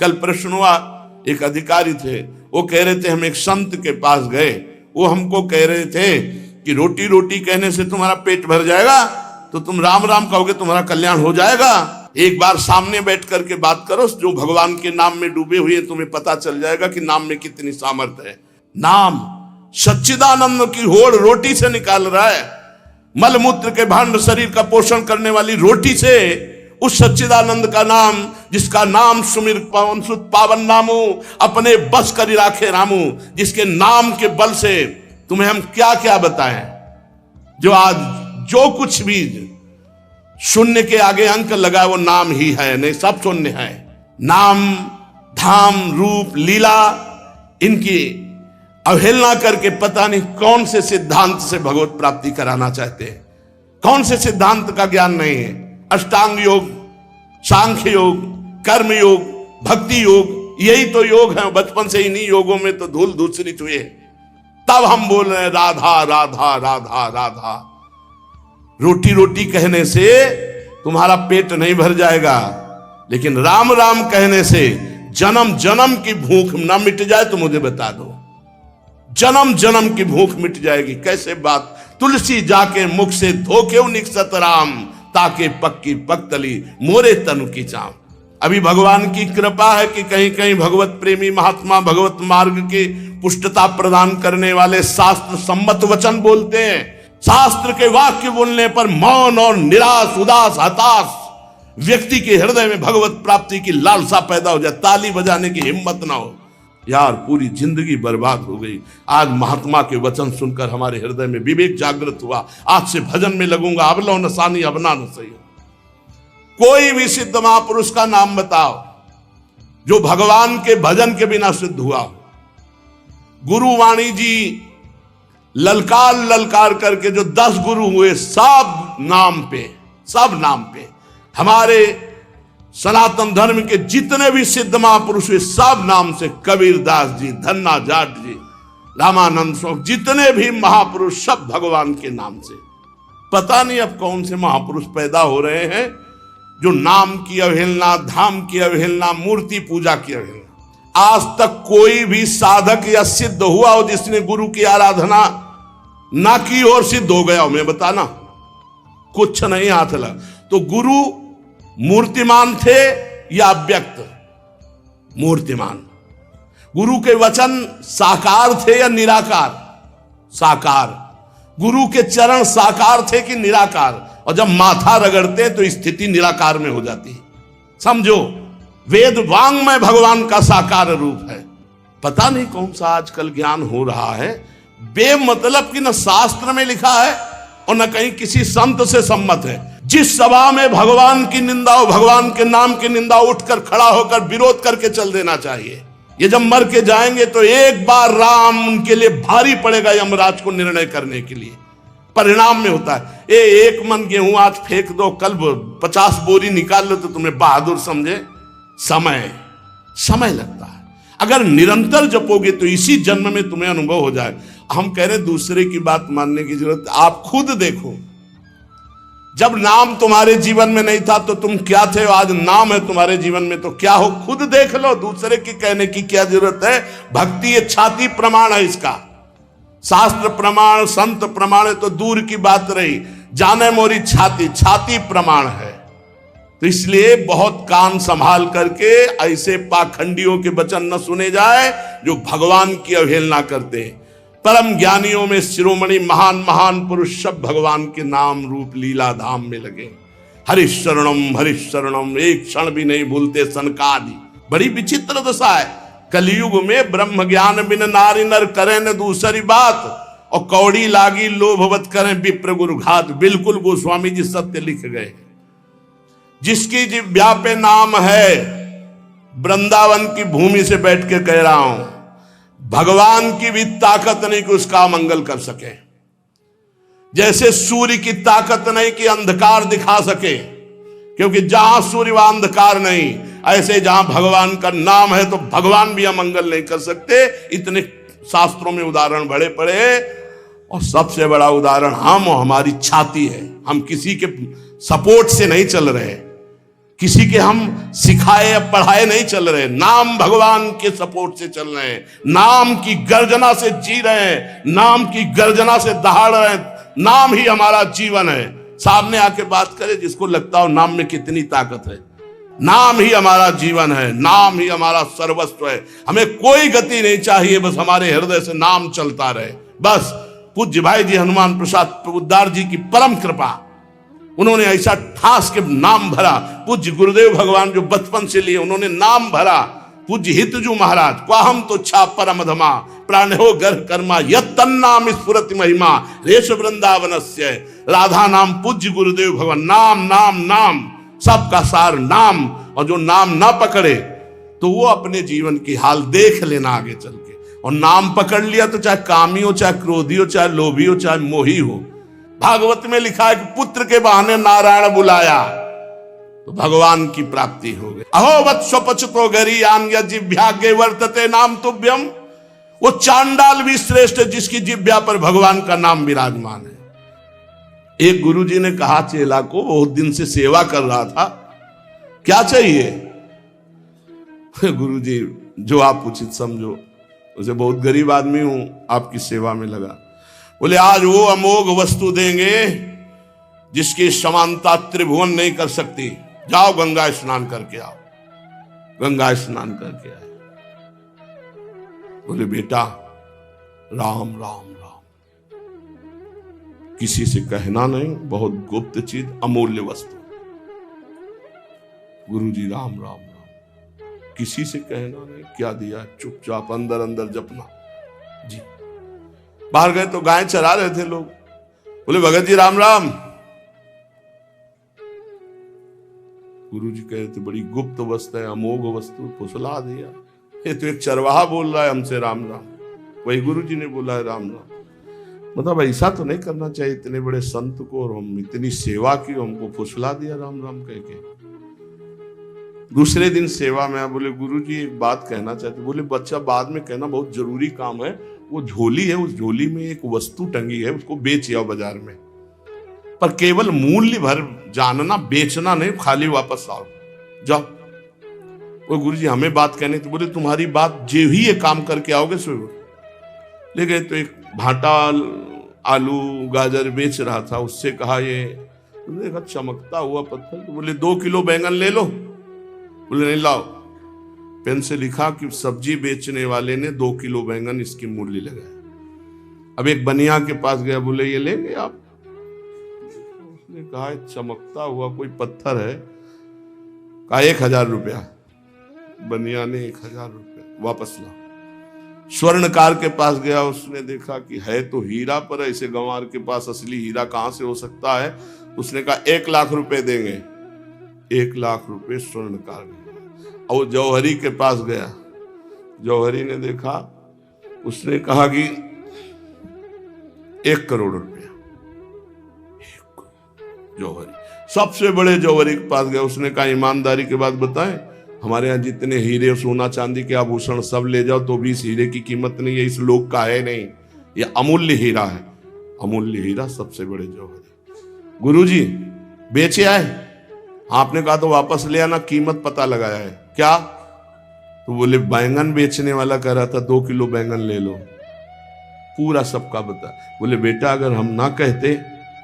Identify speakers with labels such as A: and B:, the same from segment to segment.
A: कल प्रश्न हुआ, एक अधिकारी थे, वो कह रहे थे हम एक संत के पास गए, वो हमको कह रहे थे कि रोटी रोटी कहने से तुम्हारा पेट भर जाएगा, तो तुम राम राम कहोगे तुम्हारा कल्याण हो जाएगा। एक बार सामने बैठ करके बात करो, जो भगवान के नाम में डूबे हुए, तुम्हें पता चल जाएगा कि नाम में कितनी सामर्थ्य है। नाम सच्चिदानंद की होड़ रोटी से निकाल रहा है। मलमूत्र के भांड शरीर का पोषण करने वाली रोटी से उस सच्चिदानंद का नाम, जिसका नाम सुमिर पवन सुत पावन नामू, अपने बस करी राखे रामू, जिसके नाम के बल से तुम्हें हम क्या क्या बताएं। जो आज जो कुछ भी शून्य के आगे अंक लगा वो नाम ही है, नहीं सब शून्य है। नाम धाम रूप लीला इनकी अवहेलना करके पता नहीं कौन से सिद्धांत से भगवत प्राप्ति कराना चाहते हैं, कौन से सिद्धांत का ज्ञान नहीं है। अष्टांग योग, सांख्य योग, कर्म योग, भक्ति योग, यही तो योग है। बचपन से इन्हीं योगों में तो धूल धूसरित हुए, तब हम बोल रहे हैं राधा राधा राधा राधा। रोटी रोटी कहने से तुम्हारा पेट नहीं भर जाएगा, लेकिन राम राम कहने से जन्म जन्म की भूख ना मिट जाए तो मुझे बता दो, जन्म जन्म की भूख मिट जाएगी। कैसे बात, तुलसी जाके मुख से धोके निकसत राम, ताके पक्की पक्तली मोरे तनु की चाम। अभी भगवान की कृपा है कि कहीं कहीं भगवत प्रेमी महात्मा भगवत मार्ग की पुष्टता प्रदान करने वाले शास्त्र सम्मत वचन बोलते हैं। शास्त्र के वाक्य बोलने पर मौन और निराश उदास हताश व्यक्ति के हृदय में भगवत प्राप्ति की लालसा पैदा हो जाए, ताली बजाने की हिम्मत ना हो। यार पूरी जिंदगी बर्बाद हो गई। आज महात्मा के वचन सुनकर हमारे हृदय में विवेक जागृत हुआ, आज से भजन में लगूंगा। अब लो नसानी अबना न सही। कोई भी सिद्ध महापुरुष का नाम बताओ जो भगवान के भजन के बिना सिद्ध हुआ। गुरुवाणी जी ललकार ललकार करके जो 10 गुरु हुए, सब नाम पे हमारे सनातन धर्म के जितने भी सिद्ध महापुरुष हुए सब नाम से। कबीर दास जी, धन्ना जाट जी, रामानंद स्वामी, जितने भी महापुरुष सब भगवान के नाम से। पता नहीं अब कौन से महापुरुष पैदा हो रहे हैं जो नाम की अवहेलना, धाम की अवहेलना, मूर्ति पूजा की अवहेलना। आज तक कोई भी साधक या सिद्ध हुआ हो जिसने गुरु की आराधना ना की और सिद्ध हो गया हो, मैं बताना कुछ नहीं हाथ लगा। तो गुरु मूर्तिमान थे या अव्यक्त? मूर्तिमान। गुरु के वचन साकार थे या निराकार? साकार। गुरु के चरण साकार थे कि निराकार? और जब माथा रगड़ते तो स्थिति निराकार में हो जाती है। समझो, वेद वांग्मय भगवान का साकार रूप है। पता नहीं कौन सा आजकल ज्ञान हो रहा है बेमतलब की, न शास्त्र में लिखा है और न कहीं किसी संत से सम्मत है। जिस सभा में भगवान की निंदा हो, भगवान के नाम की निंदा, उठकर खड़ा होकर विरोध करके चल देना चाहिए। ये जब मर के जाएंगे तो एक बार राम उनके लिए भारी पड़ेगा यमराज को निर्णय करने के लिए। परिणाम में होता है एक मन गेहूं आज फेंक दो, कल 50 बोरी निकाल लो तो तुम्हें बहादुर समझे। समय लगता है। अगर निरंतर जपोगे तो इसी जन्म में तुम्हें अनुभव हो जाए। हम कह रहे दूसरे की बात मानने की जरूरत, आप खुद देखो। जब नाम तुम्हारे जीवन में नहीं था तो तुम क्या थे, आज नाम है तुम्हारे जीवन में तो क्या हो, खुद देख लो। दूसरे की कहने की क्या जरूरत है। भक्ति ये छाती प्रमाण है इसका। शास्त्र प्रमाण, संत प्रमाण है तो दूर की बात रही, जाने मोरी छाती प्रमाण है। तो इसलिए बहुत कान संभाल करके ऐसे पाखंडियों के वचन न सुने जाए जो भगवान की अवहेलना करते हैं। परम ज्ञानियों में शिरोमणि महान महान पुरुष सब भगवान के नाम रूप लीला धाम में लगे। हरिशरणम एक क्षण भी नहीं भूलते सनकादि। बड़ी विचित्र दशा है। कलयुग में ब्रह्म ज्ञान बिन नारी नर करें न दूसरी बात, और कौड़ी लागी लोभवत करें विप्र गुरु घात। बिल्कुल गोस्वामी जी सत्य लिख गए। जिसकी जिह्वा पे नाम है, वृंदावन की भूमि से बैठ के कह रहा हूं, भगवान की भी ताकत नहीं कि उसका मंगल कर सके। जैसे सूर्य की ताकत नहीं कि अंधकार दिखा सके, क्योंकि जहां सूर्य वहां अंधकार नहीं। ऐसे जहां भगवान का नाम है तो भगवान भी अमंगल नहीं कर सकते। इतने शास्त्रों में उदाहरण बड़े पड़े, और सबसे बड़ा उदाहरण हम और हमारी छाती है। हम किसी के सपोर्ट से नहीं चल रहे, किसी के हम सिखाए या पढ़ाए नहीं चल रहे, नाम भगवान के सपोर्ट से चल रहे हैं, नाम की गर्जना से जी रहे हैं, नाम की गर्जना से दहाड़ रहे हैं। नाम ही हमारा जीवन है। सामने आके बात करे जिसको लगता हो नाम में कितनी ताकत है। नाम ही हमारा जीवन है, नाम ही हमारा सर्वस्व है। हमें कोई गति नहीं चाहिए, बस हमारे हृदय से नाम चलता रहे। बस पूज्य भाई जी हनुमान प्रसाद पोद्दार जी की परम कृपा, उन्होंने ऐसा ठास के नाम भरा। पूज्य गुरुदेव भगवान जो बचपन से लिए उन्होंने नाम भरा। पूज्य हितजू महाराज क्वाहम तो छा परम धमा प्राण हो गर्भ कर्मा यत्तन्नाम स्फुरति महिमा रेश वृंदावनस्य। राधा नाम पूज्य गुरुदेव भगवान, नाम नाम नाम सबका सार नाम। और जो नाम ना पकड़े तो वो अपने जीवन की हाल देख लेना आगे चल के। और नाम पकड़ लिया तो चाहे कामी हो, चाहे क्रोधी हो, चाहे लोभी हो, चाहे मोही हो। भागवत में लिखा है कि पुत्र के बहाने नारायण बुलाया तो भगवान की प्राप्ति हो गई। अहो वत्सो पचतो गरीयान जिह्वाग्रे वर्तते नाम तुभ्यम। वो चांडाल भी श्रेष्ठ है जिसकी जिह्वा पर भगवान का नाम विराजमान है। एक गुरुजी ने कहा चेला को, बहुत दिन से सेवा कर रहा था, क्या चाहिए? गुरुजी जो आप उचित समझो। उसे बहुत गरीब आदमी हूं, आपकी सेवा में लगा। बोले आज वो अमोघ वस्तु देंगे जिसकी समानता त्रिभुवन नहीं कर सकती। जाओ गंगा स्नान करके आओ। गंगा स्नान करके आए। बोले बेटा राम राम राम, किसी से कहना नहीं, बहुत गुप्त चीज, अमूल्य वस्तु। गुरुजी राम राम राम, किसी से कहना नहीं। क्या दिया? चुपचाप अंदर अंदर जपना जी। बाहर गए तो गाय चरा रहे थे लोग। बोले भगत जी राम राम। गुरुजी कह रहे थे बड़ी गुप्त वस्तु है, अमोघ वस्तु, फुसला दिया। ये तो एक चरवाहा बोल रहा है हमसे राम राम। वही गुरुजी ने बोला है राम राम। मतलब ऐसा तो नहीं करना चाहिए, इतने बड़े संत को और हम इतनी सेवा की, हमको फुसला दिया राम राम कह के। दूसरे दिन सेवा में बोले गुरुजी एक बात कहना चाहते। बोले बच्चा बाद में कहना, बहुत जरूरी काम है। वो झोली है, उस झोली में एक वस्तु टंगी है, उसको बेच आओ बाजार में, पर केवल मूल्य भर जानना, बेचना नहीं, खाली वापस आओ। जाओ। वो गुरुजी हमें बात कहने तो बोले तुम्हारी बात जो ही ये काम करके आओगे सो। ले गए तो एक भाटा आलू गाजर बेच रहा था, उससे कहा ये, देखा चमकता हुआ पत्थर। तो बोले 2 किलो बैंगन ले लो। बोले नहीं लाओ। पेन से लिखा कि सब्जी बेचने वाले ने 2 किलो बैंगन इसकी मूल्य लगाया। अब एक बनिया के पास गया, बोले ये लेंगे आप? उसने कहा चमकता हुआ कोई पत्थर है। कहा 1000 रुपया। बनिया ने 1000 रुपया वापस ला। स्वर्णकार के पास गया, उसने देखा कि है तो हीरा, पर ऐसे गंवार के पास असली हीरा कहां से हो सकता है। उसने कहा 1 लाख रुपए देंगे। 1 लाख रुपए स्वर्णकार ने। और जौहरी के पास गया, जौहरी ने देखा, उसने कहा कि 1 करोड़ रुपया। जौहरी सबसे बड़े जौहरी के पास गया, उसने कहा ईमानदारी के बाद बताएं, हमारे यहाँ जितने हीरे सोना चांदी के आभूषण सब ले जाओ तो भी इस हीरे की कीमत नहीं है, इस लोक का है नहीं, ये अमूल्य हीरा है। अमूल्य हीरा सबसे बड़े जौहरी। गुरुजी बेचे आए? आपने कहा तो वापस ले आना, कीमत पता लगाया है। क्या? तो बोले बैंगन बेचने वाला कह रहा था 2 किलो बैंगन ले लो। पूरा सबका बता। बोले बेटा अगर हम ना कहते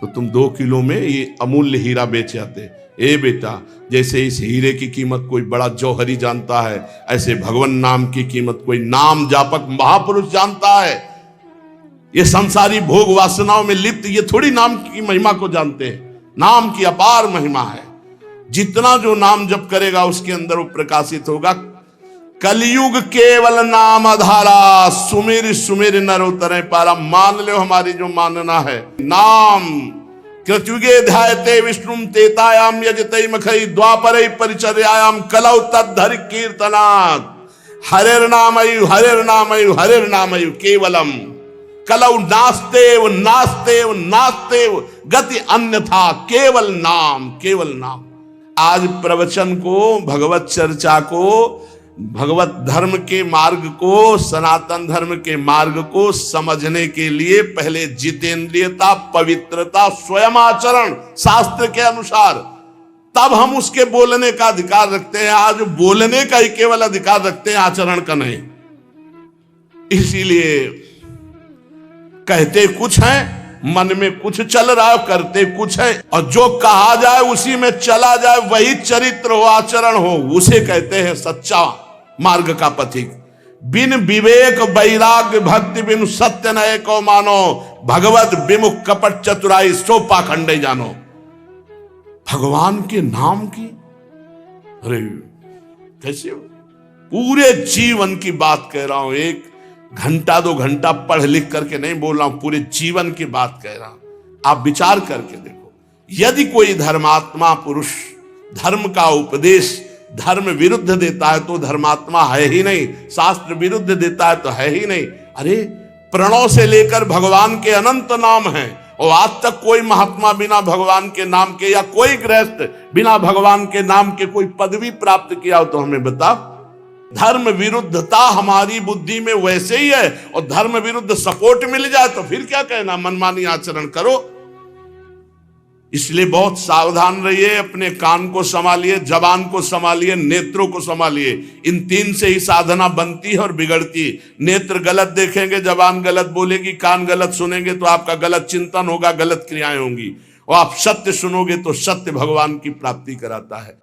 A: तो तुम 2 किलो में ये अमूल्य हीरा बेच आते। ए बेटा, जैसे इस हीरे की कीमत कोई बड़ा जौहरी जानता है, ऐसे भगवान नाम की कीमत कोई नाम जापक महापुरुष जानता है। ये संसारी भोग वासनाओं में लिप्त ये थोड़ी नाम की महिमा को जानते हैं। नाम की अपार महिमा है। जितना जो नाम जप करेगा उसके अंदर वो प्रकाशित होगा। कलयुग केवल नाम आधारा, सुमिर सुमिर नर उतरे पारा। मान लो हमारी जो मानना है, नाम कृतयुगे ध्यायते विष्णुम तेतायाम यजते मखई द्वापरे परिचर्यायाम कलौ तद्धरि कीर्तनात्। हरेर नामयु हरेर नामयु हरेर नामयु केवलम कलौ नास्तेव नास्तेव नास्तेव गति अन्यथा केवल नाम केवल नाम। आज प्रवचन को, भगवत चर्चा को, भगवत धर्म के मार्ग को, सनातन धर्म के मार्ग को समझने के लिए पहले जितेंद्रियता, पवित्रता, स्वयं आचरण शास्त्र के अनुसार, तब हम उसके बोलने का अधिकार रखते हैं। आज बोलने का ही केवल अधिकार रखते हैं, आचरण का नहीं। इसीलिए कहते कुछ है, मन में कुछ चल रहा है, करते कुछ है, और जो कहा जाए उसी में चला जाए, वही चरित्र हो, आचरण हो, उसे कहते हैं सच्चा मार्ग का पथिक। बिन विवेक वैराग्य भक्ति बिन सत्य न एको मानो, भगवत विमुख कपट चतुराई सो पाखंडे जानो। भगवान के नाम की, अरे कैसे पूरे जीवन की बात कह रहा हूं, एक घंटा 2 घंटा पढ़ लिख करके नहीं बोल रहा हूं, पूरे जीवन की बात कह रहा हूं। आप विचार करके देखो, यदि कोई धर्मात्मा पुरुष धर्म का उपदेश धर्म विरुद्ध देता है तो धर्मात्मा है ही नहीं, शास्त्र विरुद्ध देता है तो है ही नहीं। अरे प्रणव से लेकर भगवान के अनंत नाम हैं, और आज तक कोई महात्मा बिना भगवान के नाम के, या कोई गृहस्थ बिना भगवान के नाम के कोई पदवी प्राप्त किया हो तो हमें बता। धर्म विरुद्धता हमारी बुद्धि में वैसे ही है, और धर्म विरुद्ध सपोर्ट मिल जाए तो फिर क्या कहना, मनमानी आचरण करो। इसलिए बहुत सावधान रहिए, अपने कान को संभालिए, जबान को संभालिए, नेत्रों को संभालिए। इन 3 से ही साधना बनती है और बिगड़ती। नेत्र गलत देखेंगे, जबान गलत बोलेगी, कान गलत सुनेंगे तो आपका गलत चिंतन होगा, गलत क्रियाएं होंगी, और आप सत्य सुनोगे तो सत्य भगवान की प्राप्ति कराता है।